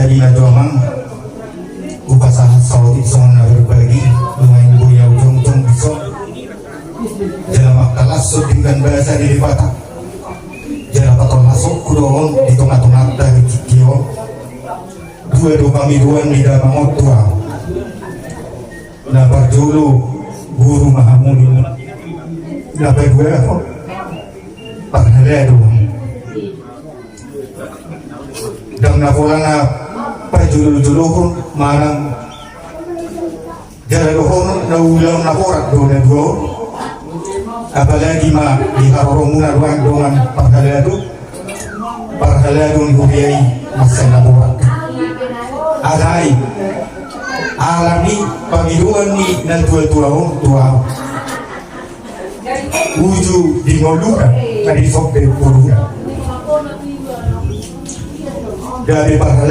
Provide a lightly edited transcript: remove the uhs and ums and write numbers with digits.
tadi na domang upasaha saudi sona berbagi lumayan buya ujung-ujung bisa dalam maktalasud dengan bahasa dilipata jalan patol masuk kudohon di tengah-tengah dari cikio dua pamiduan di dalam motua na berjulu guru mahamudin na berdua parhalado dan na pajulu-juluhun manang jalaluhun na ulang na korak doon go apalagi di haroromuna ruang dengan parhalado ni hubiyay masa na korak alay alami pamiluan ni ng tuwa uju di ngoluka na di sok de puluka dari parhalado